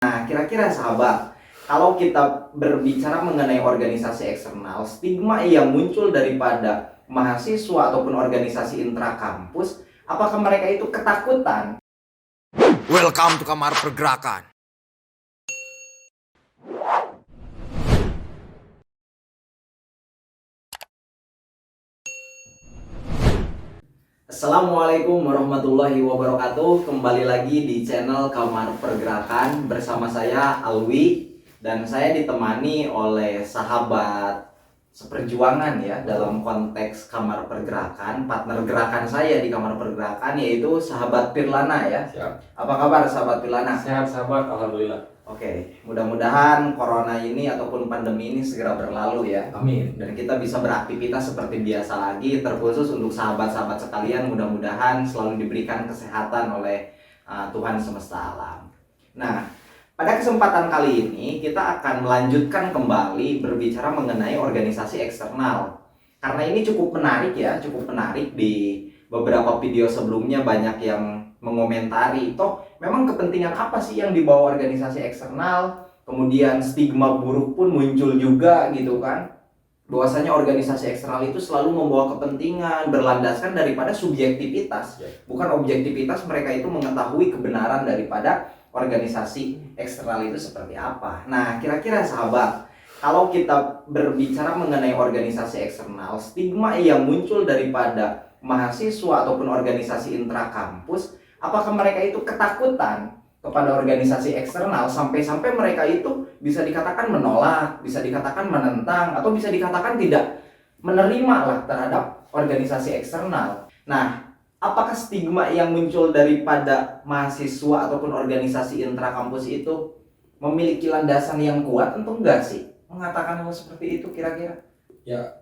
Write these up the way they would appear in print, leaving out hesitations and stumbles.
Nah, kira-kira sahabat, kalau kita berbicara mengenai organisasi eksternal, stigma yang muncul daripada mahasiswa ataupun organisasi intrakampus, apakah mereka itu ketakutan? Welcome to Kamar Pergerakan. Assalamualaikum warahmatullahi wabarakatuh. Kembali lagi di channel Kamar Pergerakan bersama saya Alwi, dan saya ditemani oleh sahabat seperjuangan ya dalam konteks Kamar Pergerakan, partner gerakan saya di Kamar Pergerakan, yaitu sahabat Pirlana ya. Siap. Apa kabar sahabat Pirlana? Sehat sahabat, alhamdulillah. Oke, mudah-mudahan corona ini ataupun pandemi ini segera berlalu ya. Amin. Dan kita bisa beraktivitas seperti biasa lagi, terkhusus untuk sahabat-sahabat sekalian, mudah-mudahan selalu diberikan kesehatan oleh Tuhan semesta alam. Nah, pada kesempatan kali ini kita akan melanjutkan kembali berbicara mengenai organisasi eksternal. Karena ini cukup menarik ya, cukup menarik. Di beberapa video sebelumnya banyak yang mengomentari, toh memang kepentingan apa sih yang dibawa organisasi eksternal? Kemudian stigma buruk pun muncul juga gitu kan, bahwasanya organisasi eksternal itu selalu membawa kepentingan berlandaskan daripada subjektivitas, bukan objektivitas mereka itu mengetahui kebenaran daripada organisasi eksternal itu seperti apa. Nah, kira-kira sahabat, kalau kita berbicara mengenai organisasi eksternal, stigma yang muncul daripada mahasiswa ataupun organisasi intrakampus, apakah mereka itu ketakutan kepada organisasi eksternal sampai-sampai mereka itu bisa dikatakan menolak, bisa dikatakan menentang, atau bisa dikatakan tidak menerima lah terhadap organisasi eksternal. Nah, apakah stigma yang muncul daripada mahasiswa ataupun organisasi intrakampus itu memiliki landasan yang kuat atau enggak sih mengatakan hal seperti itu kira-kira? Ya,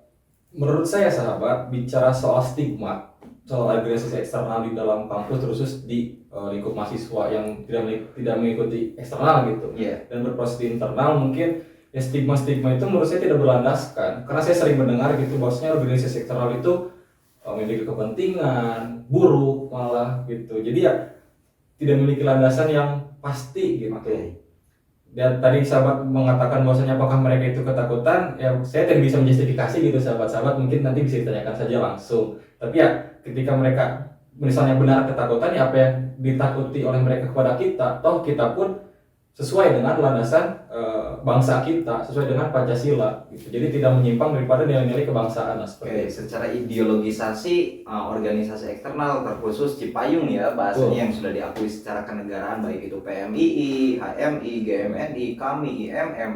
menurut saya sahabat, bicara soal stigma, soal organisasi eksternal di dalam kampus, terus di lingkup mahasiswa yang tidak mengikuti eksternal gitu, dan berproses di internal, mungkin ya stigma-stigma itu menurut saya tidak berlandaskan. Karena saya sering mendengar gitu, bahwasanya organisasi eksternal itu memiliki kepentingan buruk malah gitu. Jadi ya tidak memiliki landasan yang pasti gitu. Dan tadi sahabat mengatakan bahwasanya apakah mereka itu ketakutan, ya saya tidak bisa menjustifikasi gitu sahabat-sahabat, mungkin nanti bisa ditanyakan saja langsung. Tapi ya ketika mereka misalnya benar ketakutan, ya apa yang ditakuti oleh mereka kepada kita, toh kita pun sesuai dengan landasan bangsa kita, sesuai dengan Pancasila gitu. Jadi tidak menyimpang daripada nilai-nilai kebangsaan. Secara ideologisasi organisasi eksternal terkhusus Cipayung ya bahasanya, yang sudah diakui secara kenegaraan baik itu PMII, HMI, GMNI, KAMI, IMM,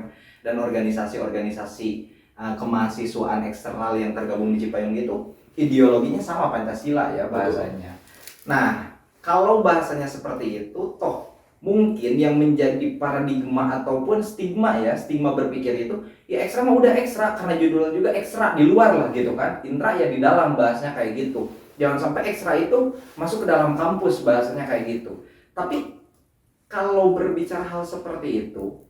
dan organisasi-organisasi kemahasiswaan eksternal yang tergabung di Cipayung itu ideologinya sama Pancasila ya bahasanya. Nah, kalau bahasanya seperti itu, toh mungkin yang menjadi paradigma ataupun stigma ya, stigma berpikir itu ya ekstra mah udah ekstra, karena judulnya juga ekstra, di luar lah gitu kan, intra ya di dalam, bahasanya kayak gitu. Jangan sampai ekstra itu masuk ke dalam kampus, bahasanya kayak gitu. Tapi kalau berbicara hal seperti itu,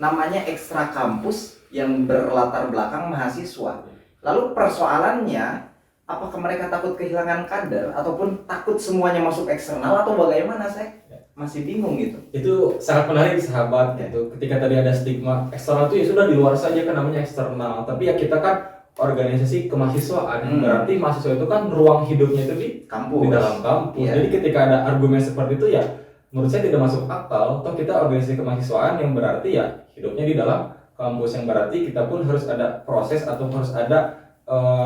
namanya ekstra kampus yang berlatar belakang mahasiswa. Lalu persoalannya, apakah mereka takut kehilangan kader ataupun takut semuanya masuk eksternal atau bagaimana? Saya masih bingung gitu. Itu sangat menarik sahabat gitu. Ketika tadi ada stigma eksternal itu ya sudah di luar saja kan namanya eksternal. Tapi ya kita kan organisasi kemahasiswaan, berarti mahasiswa itu kan ruang hidupnya itu di kampus, di dalam kampus. Jadi ketika ada argumen seperti itu ya menurut saya tidak masuk akal. Toh kita organisasi kemahasiswaan yang berarti ya hidupnya di dalam kampus, yang berarti kita pun harus ada proses atau harus ada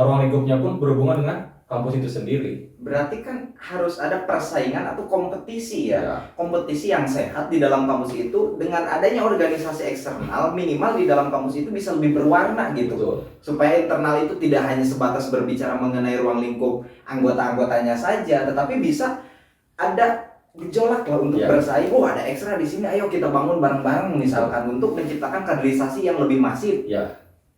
ruang lingkupnya pun berhubungan dengan kampus itu sendiri. Berarti kan harus ada persaingan atau kompetisi ya. Kompetisi yang sehat di dalam kampus itu. Dengan adanya organisasi eksternal, minimal di dalam kampus itu bisa lebih berwarna gitu. Betul. Supaya internal itu tidak hanya sebatas berbicara mengenai ruang lingkup anggota-anggotanya saja, tetapi bisa ada gejolak lah untuk bersaing. Oh, ada ekstra di sini, ayo kita bangun bareng-bareng misalkan, untuk menciptakan kaderisasi yang lebih masif.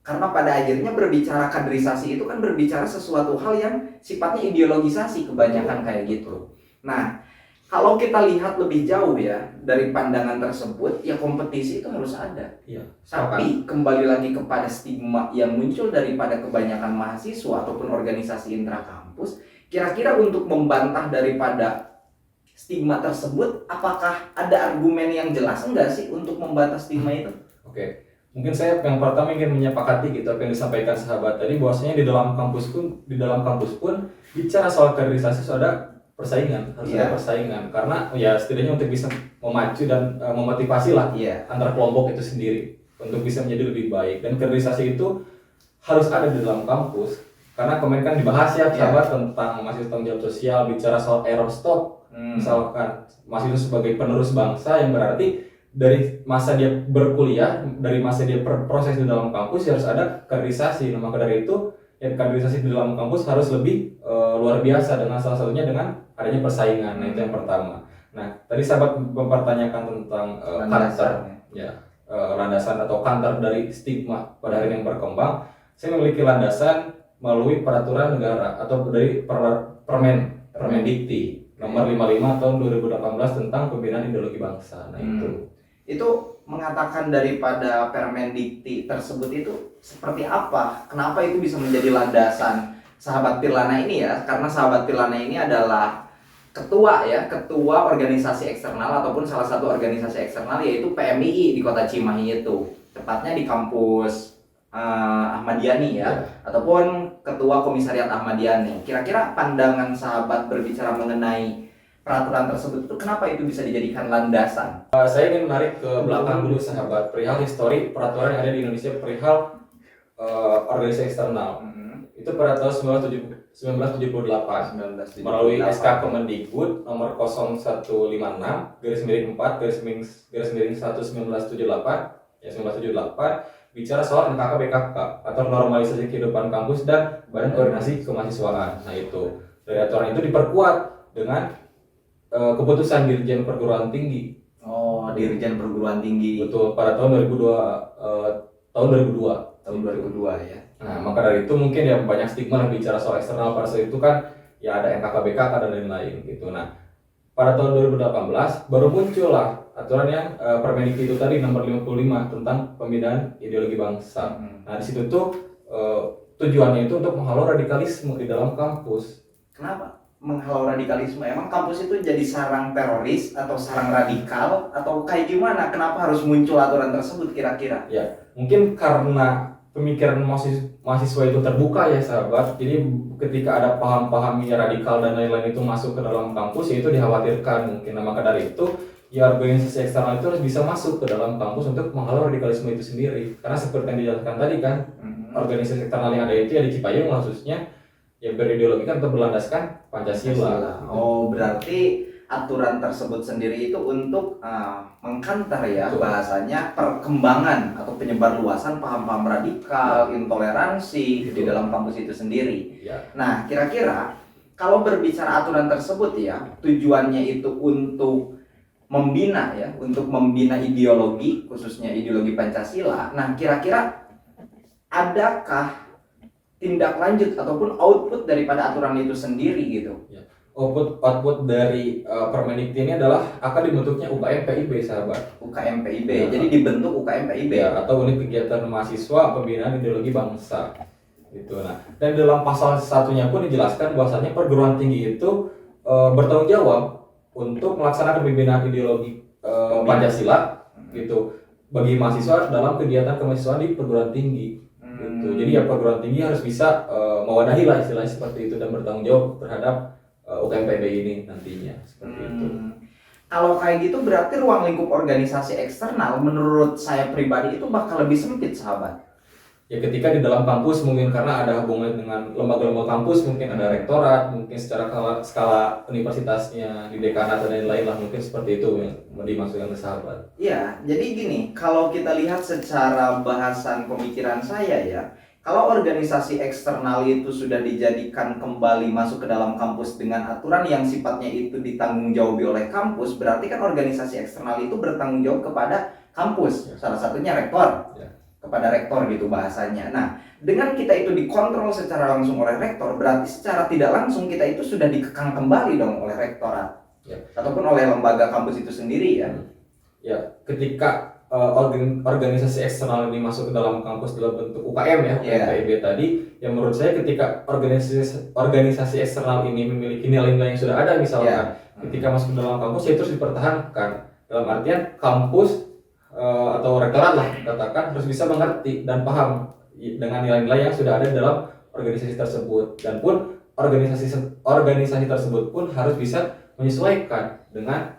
Karena pada akhirnya berbicara kaderisasi itu kan berbicara sesuatu hal yang sifatnya ideologisasi kebanyakan kayak gitu. Nah, kalau kita lihat lebih jauh ya dari pandangan tersebut, ya kompetisi itu harus ada. Tapi kembali lagi kepada stigma yang muncul daripada kebanyakan mahasiswa ataupun organisasi intrakampus, kira-kira untuk membantah daripada stigma tersebut, apakah ada argumen yang jelas enggak sih untuk membatas stigma itu? Oke, mungkin saya yang pertama ingin menyepakati gitu apa yang disampaikan sahabat tadi, bahwasanya di dalam kampus pun bicara soal kaderisasi ada persaingan, harus ada persaingan, karena ya setidaknya untuk bisa memacu dan memotivasi lah antar kelompok itu sendiri untuk bisa menjadi lebih baik. Dan kaderisasi itu harus ada di dalam kampus, karena kemarin kan dibahas ya sahabat tentang mahasiswa tanggung jawab sosial, bicara soal error stop. Misalkan mahasiswa sebagai penerus bangsa, yang berarti dari masa dia berkuliah, dari masa dia berproses di dalam kampus ya harus ada kaderisasi. Nah, maka dari itu ya kaderisasi di dalam kampus harus lebih luar biasa, dengan salah satunya dengan adanya persaingan. Nah, itu yang pertama. Nah, tadi sahabat mempertanyakan tentang landasan atau kantor dari stigma pada hari yang berkembang. Saya memiliki landasan melalui peraturan negara atau dari Permendikti nomor 55 tahun 2018 tentang pembinaan ideologi bangsa. Nah, itu mengatakan daripada Permendikti tersebut itu seperti apa? Kenapa itu bisa menjadi landasan sahabat Tirlana ini ya? Karena sahabat Tirlana ini adalah ketua organisasi eksternal ataupun salah satu organisasi eksternal, yaitu PMII di Kota Cimahi itu. Tepatnya di kampus Ahmad Yani ataupun ketua komisariat Ahmad Yani. Kira-kira pandangan sahabat berbicara mengenai peraturan tersebut itu kenapa itu bisa dijadikan landasan? Saya ingin menarik ke belakang dulu sahabat, perihal histori peraturan yang ada di Indonesia perihal organisasi eksternal. Itu pada tahun 1978 melalui SK Kemendikbud nomor 0156/1978 bicara soal NKK-BKK atau normalisasi kehidupan kampus dan badan koordinasi kemahasiswaan. Nah, itu dari aturan itu diperkuat dengan keputusan Dirjen Perguruan Tinggi. Oh, Dirjen Perguruan Tinggi. Betul, pada tahun 2002. Tahun 2002 ya. Nah, maka dari itu mungkin ya banyak stigma yang bicara soal eksternal pada saat itu kan ya ada NKK-BKK dan lain-lain gitu. Nah, pada tahun 2018 baru muncul lah aturan yang Permendikti itu tadi nomor 55 tentang pembinaan ideologi bangsa. Nah, di situ tuh tujuannya itu untuk menghalau radikalisme di dalam kampus. Kenapa menghalau radikalisme? Emang kampus itu jadi sarang teroris atau sarang radikal atau kayak gimana? Kenapa harus muncul aturan tersebut kira-kira? Ya, mungkin karena pemikiran mahasiswa itu terbuka ya sahabat. Jadi ketika ada paham-paham yang radikal dan lain-lain itu masuk ke dalam kampus, ya itu dikhawatirkan mungkin. Nah, maka dari itu ya organisasi eksternal itu harus bisa masuk ke dalam kampus untuk menghalau radikalisme itu sendiri. Karena seperti yang dijelaskan tadi kan, organisasi eksternal yang ada itu ya di Cipayung khususnya ya berideologikan atau berlandaskan Pancasila. Oh, berarti aturan tersebut sendiri itu untuk mengkantar ya bahasanya perkembangan atau penyebarluasan paham-paham radikal, intoleransi di dalam kampus itu sendiri. Nah, kira-kira kalau berbicara aturan tersebut ya, tujuannya itu untuk membina ideologi, khususnya ideologi Pancasila. Nah, kira-kira adakah tindak lanjut ataupun output daripada aturan itu sendiri gitu? Output dari Permendikti ini adalah akan dibentuknya UKM PIB sahabat. UKM PIB, jadi dibentuk UKM PIB atau unit kegiatan mahasiswa pembinaan ideologi bangsa gitu. Nah, dan dalam pasal satunya pun dijelaskan bahwasanya perguruan tinggi itu bertanggung jawab untuk melaksanakan pembinaan ideologi Pancasila gitu bagi mahasiswa dalam kegiatan kemahasiswaan di perguruan tinggi gitu. Jadi ya perguruan tinggi harus bisa mewadahi lah istilahnya seperti itu dan bertanggung jawab terhadap UKM PIB ini nantinya seperti itu. Kalau kayak gitu berarti ruang lingkup organisasi eksternal menurut saya pribadi itu bakal lebih sempit sahabat. Ya ketika di dalam kampus mungkin karena ada hubungan dengan lembaga-lembaga kampus, mungkin ada rektorat, mungkin secara skala universitasnya di dekanat dan lain-lain lah, mungkin seperti itu yang dimaksudkan ke sahabat. Iya, jadi gini, kalau kita lihat secara bahasan pemikiran saya ya, kalau organisasi eksternal itu sudah dijadikan kembali masuk ke dalam kampus dengan aturan yang sifatnya itu ditanggung-jawabi oleh kampus, berarti kan organisasi eksternal itu bertanggung jawab kepada kampus, salah satunya rektor. Kepada rektor gitu bahasanya. Nah, dengan kita itu dikontrol secara langsung oleh rektor, berarti secara tidak langsung kita itu sudah dikekang kembali dong oleh rektorat ataupun oleh lembaga kampus itu sendiri ya. Ya, ketika organisasi eksternal ini masuk ke dalam kampus dalam bentuk UKM ya, PIB tadi, yang menurut saya ketika organisasi eksternal ini memiliki nilai-nilai yang sudah ada misalkan, ketika masuk ke dalam kampus ya terus dipertahankan. Dalam artian kampus atau rektorat lah katakan harus bisa mengerti dan paham dengan nilai-nilai yang sudah ada dalam organisasi tersebut, dan pun organisasi tersebut pun harus bisa menyesuaikan dengan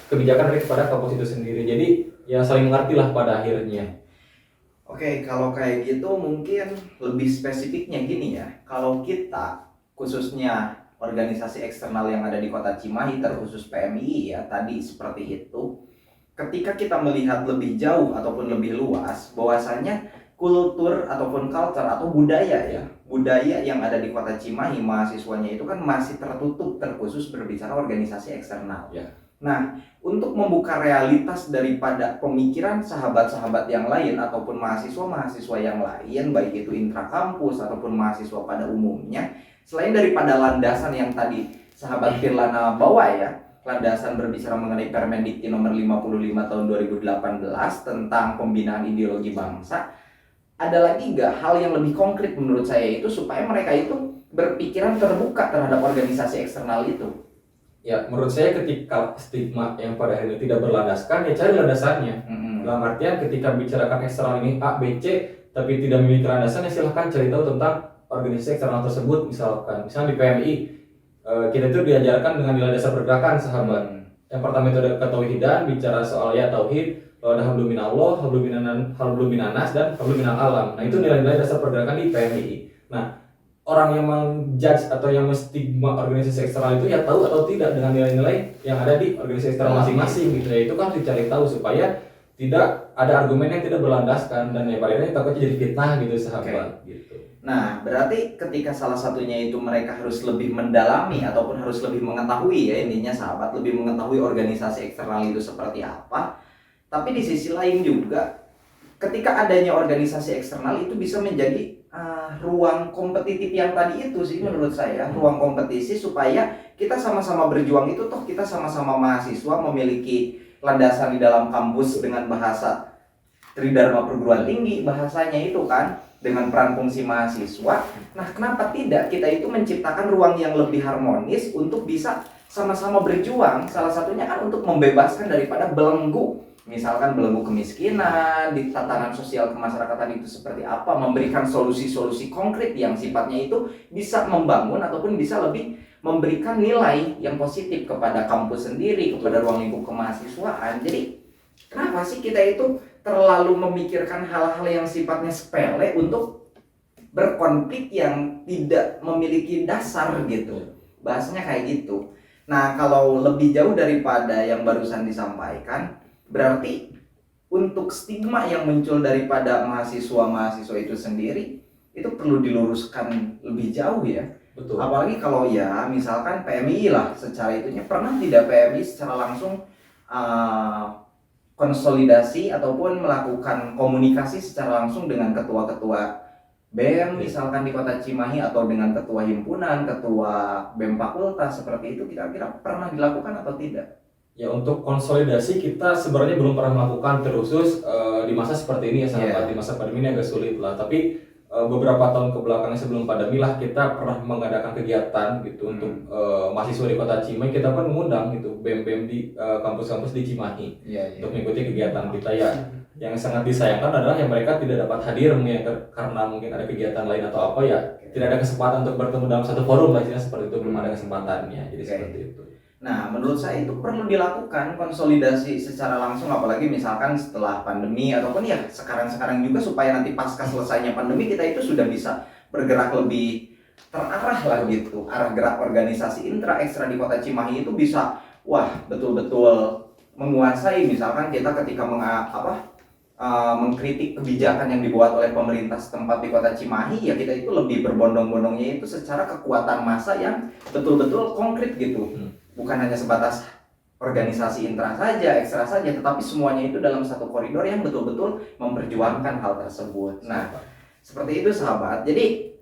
kebijakan dari kepada kampus itu sendiri. Jadi ya saling mengerti lah pada akhirnya. Oke, kalau kayak gitu mungkin lebih spesifiknya gini ya. Kalau kita khususnya organisasi eksternal yang ada di Kota Cimahi, terkhusus PMI ya tadi seperti itu. Ketika kita melihat lebih jauh ataupun lebih luas, bahwasanya kultur ataupun culture atau budaya yang ada di Kota Cimahi mahasiswanya itu kan masih tertutup, terkhusus berbicara organisasi eksternal. Nah, untuk membuka realitas daripada pemikiran sahabat-sahabat yang lain ataupun mahasiswa-mahasiswa yang lain, baik itu intrakampus ataupun mahasiswa pada umumnya, selain daripada landasan yang tadi sahabat Firlana bawa ya, landasan berbicara mengenai Permendikti nomor 55 tahun 2018 tentang pembinaan ideologi bangsa, ada lagi nggak hal yang lebih konkret menurut saya itu supaya mereka itu berpikiran terbuka terhadap organisasi eksternal itu? Ya, menurut saya ketika stigma yang pada akhirnya tidak berlandaskan, ya cari landasannya. Dalam artian ketika bicarakan eksternal ini A, B, C, tapi tidak memiliki landasan, ya silahkan cari tahu tentang organisasi eksternal tersebut. Misalnya di PMI, kita itu diajarkan dengan nilai dasar pergerakan, sahabat. Yang pertama itu ada ketauhidan, bicara soal ya tauhid, lalu ada hablum minallah, hablum minanas, dan hablum minal alam. Nah, itu nilai-nilai dasar pergerakan di PMI. Nah, orang yang menjudge atau yang menstigma organisasi eksternal itu ya tahu atau tidak dengan nilai-nilai yang ada di organisasi eksternal masing-masing gitu ya. Itu kan harus dicari tahu supaya tidak ada argumen yang tidak berlandaskan, dan ya pada akhirnya takutnya jadi fitnah gitu, sahabat. Gitu. Nah, berarti ketika salah satunya itu mereka harus lebih mendalami ataupun harus lebih mengetahui ya, intinya sahabat lebih mengetahui organisasi eksternal itu seperti apa. Tapi di sisi lain juga ketika adanya organisasi eksternal itu bisa menjadi ruang kompetitif yang tadi itu sih menurut saya, ruang kompetisi supaya kita sama-sama berjuang itu toh kita sama-sama mahasiswa memiliki landasan di dalam kampus dengan bahasa Tridharma perguruan tinggi, bahasanya itu kan dengan peran fungsi mahasiswa. Nah, kenapa tidak kita itu menciptakan ruang yang lebih harmonis untuk bisa sama-sama berjuang, salah satunya kan untuk membebaskan daripada belenggu, misalkan belenggu kemiskinan, di tatanan sosial kemasyarakatan itu seperti apa, memberikan solusi-solusi konkret yang sifatnya itu bisa membangun ataupun bisa lebih memberikan nilai yang positif kepada kampus sendiri, kepada ruang lingkup kemahasiswaan. Jadi kenapa sih kita itu terlalu memikirkan hal-hal yang sifatnya sepele untuk berkonflik yang tidak memiliki dasar gitu, bahasanya kayak gitu. Nah, kalau lebih jauh daripada yang barusan disampaikan, berarti untuk stigma yang muncul daripada mahasiswa-mahasiswa itu sendiri itu perlu diluruskan lebih jauh ya. Betul. Apalagi kalau ya misalkan PMI lah secara itunya, pernah tidak PMI secara langsung konsolidasi ataupun melakukan komunikasi secara langsung dengan ketua-ketua BEM misalkan di Kota Cimahi, atau dengan ketua himpunan, ketua BEM fakultas seperti itu, kira-kira pernah dilakukan atau tidak? Ya, untuk konsolidasi kita sebenarnya belum pernah melakukan, terkhusus di masa seperti ini ya sahabat. Di masa pandemi ini agak sulit lah, tapi beberapa tahun kebelakang sebelum pandemi lah kita pernah mengadakan kegiatan gitu untuk mahasiswa di Kota Cimahi. Kita pun mengundang gitu BEM-BEM di kampus-kampus di Cimahi untuk mengikuti kegiatan kita ya. Yang sangat disayangkan adalah yang mereka tidak dapat hadir karena mungkin ada kegiatan lain atau apa ya, tidak ada kesempatan untuk bertemu dalam satu forum lah, seperti itu, belum ada kesempatannya. Jadi seperti itu. Nah, menurut saya itu perlu dilakukan konsolidasi secara langsung, apalagi misalkan setelah pandemi ataupun ya sekarang-sekarang juga, supaya nanti pasca selesainya pandemi kita itu sudah bisa bergerak lebih terarah lah gitu. Arah gerak organisasi intra ekstra di Kota Cimahi itu bisa betul-betul menguasai. Misalkan kita ketika mengkritik kebijakan yang dibuat oleh pemerintah setempat di Kota Cimahi, ya kita itu lebih berbondong-bondongnya itu secara kekuatan massa yang betul-betul konkret gitu. Bukan hanya sebatas organisasi intra saja, ekstra saja, tetapi semuanya itu dalam satu koridor yang betul-betul memperjuangkan hal tersebut. Nah, seperti itu sahabat. Jadi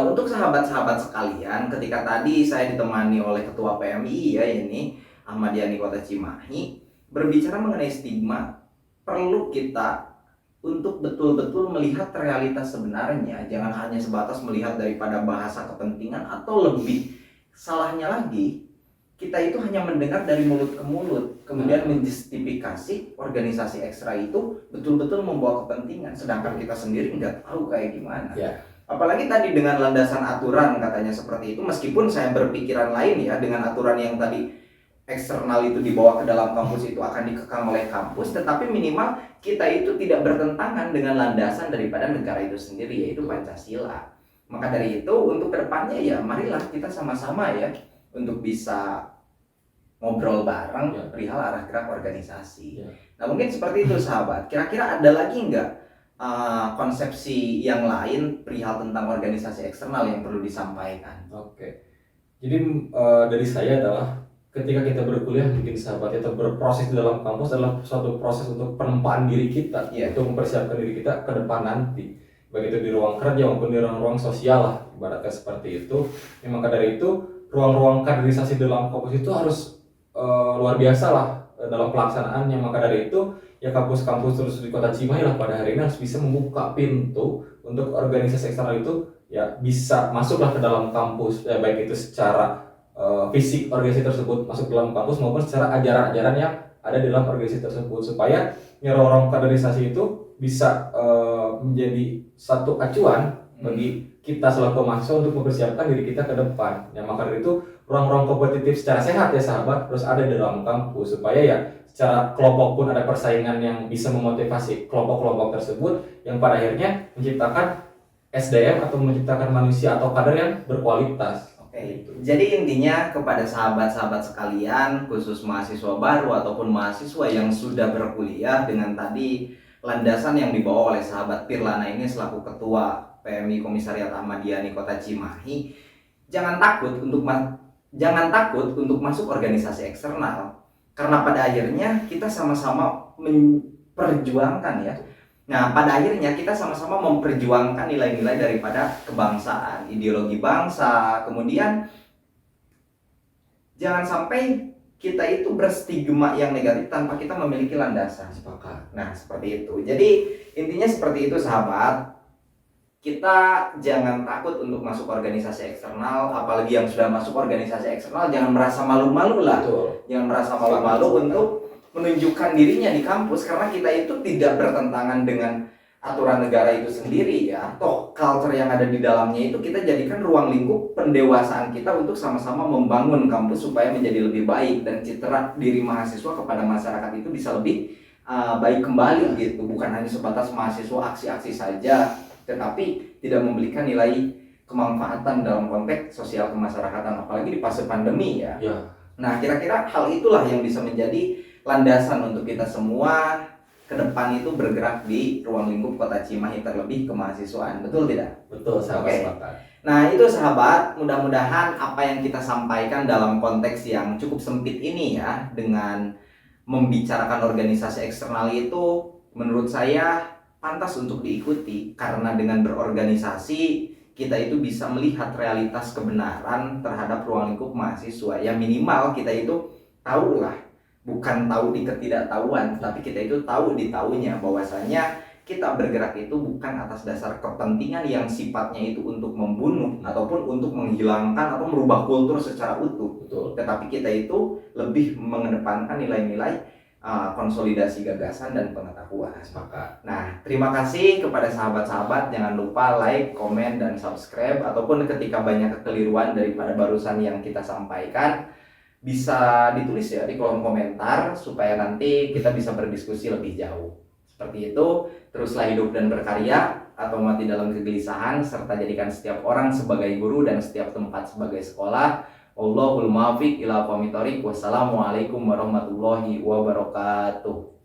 untuk sahabat-sahabat sekalian, ketika tadi saya ditemani oleh Ketua PMI ya ini Ahmad Yani Kota Cimahi berbicara mengenai stigma, perlu kita untuk betul-betul melihat realitas sebenarnya, jangan hanya sebatas melihat daripada bahasa kepentingan, atau lebih salahnya lagi, kita itu hanya mendengar dari mulut ke mulut, kemudian menjustifikasi organisasi ekstra itu betul-betul membawa kepentingan, sedangkan kita sendiri nggak tahu kayak gimana. Apalagi tadi dengan landasan aturan katanya seperti itu, meskipun saya berpikiran lain ya, dengan aturan yang tadi eksternal itu dibawa ke dalam kampus itu akan dikekang oleh kampus, tetapi minimal kita itu tidak bertentangan dengan landasan daripada negara itu sendiri, yaitu Pancasila. Maka dari itu untuk kedepannya ya marilah kita sama-sama ya untuk bisa ngobrol bareng perihal arah gerak organisasi. Nah mungkin seperti itu sahabat. Kira-kira ada lagi nggak konsepsi yang lain perihal tentang organisasi eksternal yang perlu disampaikan? Oke. Jadi dari saya adalah ketika kita berkuliah mungkin sahabat, kita berproses di dalam kampus adalah suatu proses untuk penempaan diri kita, untuk mempersiapkan diri kita ke depan nanti, baik itu di ruang kerja maupun di ruang-ruang sosial lah, ibaratnya seperti itu. Maka dari itu ruang-ruang kaderisasi dalam kampus itu harus luar biasa lah dalam pelaksanaannya. Maka dari itu ya kampus-kampus terus di Kota Cimahi lah pada hari ini harus bisa membuka pintu untuk organisasi eksternal itu ya bisa masuklah ke dalam kampus, ya baik itu secara fisik organisasi tersebut masuk dalam kampus maupun secara ajaran-ajaran yang ada di dalam organisasi tersebut, supaya ruang-ruang kaderisasi itu bisa menjadi satu acuan bagi kita selaku mahasiswa untuk mempersiapkan diri kita ke depan. Ya maka dari itu ruang-ruang kompetitif secara sehat ya sahabat terus ada di dalam kampus, supaya ya secara kelompok pun ada persaingan yang bisa memotivasi kelompok-kelompok tersebut yang pada akhirnya menciptakan SDM atau menciptakan manusia atau kader yang berkualitas. Jadi intinya kepada sahabat-sahabat sekalian, khusus mahasiswa baru ataupun mahasiswa yang sudah berkuliah, dengan tadi landasan yang dibawa oleh sahabat Pirlana ini selaku ketua PMI Komisariat Ahmadiyani Kota Cimahi, jangan takut untuk masuk organisasi eksternal, karena pada akhirnya kita sama-sama memperjuangkan ya. Nah, pada akhirnya kita sama-sama memperjuangkan nilai-nilai daripada kebangsaan, ideologi bangsa. Kemudian jangan sampai kita itu berstigma yang negatif tanpa kita memiliki landasan. Nah, seperti itu. Jadi intinya seperti itu sahabat. Kita jangan takut untuk masuk organisasi eksternal, apalagi yang sudah masuk organisasi eksternal jangan merasa malu-malu lah. Jangan merasa malu-malu untuk menunjukkan dirinya di kampus, karena kita itu tidak bertentangan dengan aturan negara itu sendiri ya. Toh culture yang ada di dalamnya itu kita jadikan ruang lingkup pendewasaan kita untuk sama-sama membangun kampus supaya menjadi lebih baik, dan citra diri mahasiswa kepada masyarakat itu bisa lebih baik kembali gitu. Bukan hanya sebatas mahasiswa aksi-aksi saja, tetapi tidak memberikan nilai kemanfaatan dalam konteks sosial kemasyarakatan, apalagi di fase pandemi ya. Nah kira-kira hal itulah yang bisa menjadi landasan untuk kita semua ke depan itu bergerak di ruang lingkup Kota Cimahi, terlebih kemahasiswaan. Betul tidak? Betul, sahabat. Nah itu sahabat, mudah-mudahan apa yang kita sampaikan dalam konteks yang cukup sempit ini ya, dengan membicarakan organisasi eksternal itu menurut saya pantas untuk diikuti, karena dengan berorganisasi kita itu bisa melihat realitas kebenaran terhadap ruang lingkup mahasiswa. Ya minimal kita itu tahu lah, bukan tahu di ketidaktahuan, tapi kita itu tahu di tahunya, bahwasanya kita bergerak itu bukan atas dasar kepentingan yang sifatnya itu untuk membunuh ataupun untuk menghilangkan atau merubah kultur secara utuh. Tetapi kita itu lebih mengedepankan nilai-nilai konsolidasi gagasan dan pengetahuan. Nah, terima kasih kepada sahabat-sahabat. Jangan lupa like, komen, dan subscribe. Ataupun ketika banyak kekeliruan daripada barusan yang kita sampaikan, bisa ditulis ya di kolom komentar supaya nanti kita bisa berdiskusi lebih jauh. Seperti itu, teruslah hidup dan berkarya atau mati dalam kegelisahan, serta jadikan setiap orang sebagai guru dan setiap tempat sebagai sekolah. Wallahul muwaffiq ila aqwamit thoriq. Wassalamualaikum warahmatullahi wabarakatuh.